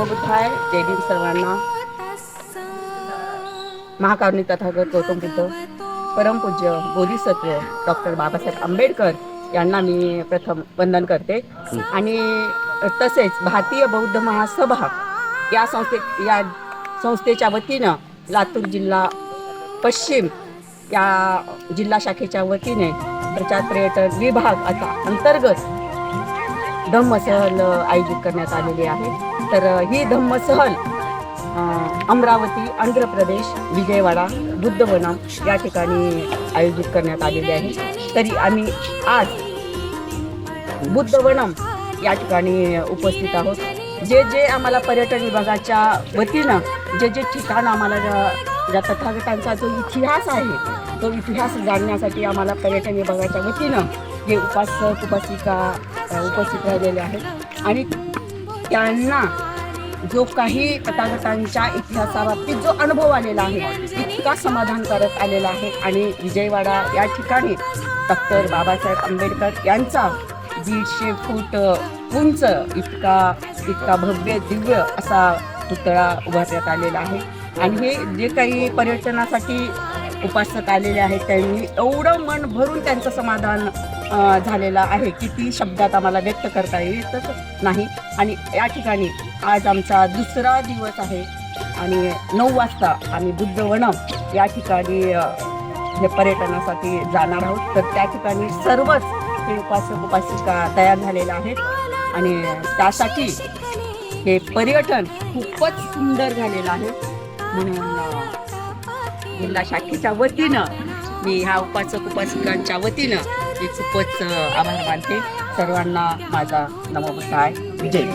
नमो बुद्धाय. जय भीम सर्वांना. महाकारुणिक तथागत गौतम बुद्ध, परमपूज्य बोधिसत्व डॉक्टर बाबासाहेब आंबेडकर यांना मी प्रथम वंदन करते. आणि तसेच भारतीय बौद्ध महासभा या संस्थेच्या वतीनं लातूर जिल्हा पश्चिम या जिल्हा शाखेच्या वतीने प्रचार पर्यटन विभाग अंतर्गत धम्मसहल आयोजित करण्यात आलेली आहे. तर ही धम्मसहल अमरावती, आंध्र प्रदेश, विजयवाडा, बुद्धवनम या ठिकाणी आयोजित करण्यात आलेली आहे. तरी आम्ही आज बुद्धवनम या ठिकाणी उपस्थित आहोत. जे आम्हाला पर्यटन विभागाच्या वतीनं जे ठिकाण आम्हाला ज्या तथागतांचा जो इतिहास आहे तो इतिहास जाणण्यासाठी आम्हाला पर्यटन विभागाच्या वतीनं जे उपासक उपासिका उपस्थित राहिलेले आहेत आणि त्यांना जो काही तथागतांच्या इतिहासाबाबतीत जो अनुभव आलेला आहे इतका समाधानकारक आलेला आहे. आणि विजयवाडा या ठिकाणी डॉक्टर बाबासाहेब आंबेडकर यांचा 150 फूट उंच इतका भव्य दिव्य असा पुतळा उभारण्यात आलेला आहे. आणि हे जे काही पर्यटनासाठी उपासक आलेले आहेत त्यांनी एवढं मन भरून त्यांचं समाधान झालेलं आहे की ती शब्दात आम्हाला व्यक्त करता येतच नाही. आणि या ठिकाणी आज आमचा दुसरा दिवस आहे आणि 9 वाजता आम्ही बुद्धवनम या ठिकाणी हे पर्यटनासाठी जाणार आहोत. तर त्या ठिकाणी सर्वच हे उपासक उपासिका तयार झालेले आहेत आणि त्यासाठी हे पर्यटन खूपच सुंदर झालेलं आहे. म्हणून जिल्हा शाखेच्या वतीनं मी ह्या उपासक उपासिकांच्या वतीनं मी खूपच आभार मानते. सर्वांना माझा नमो बुद्धाय. जय.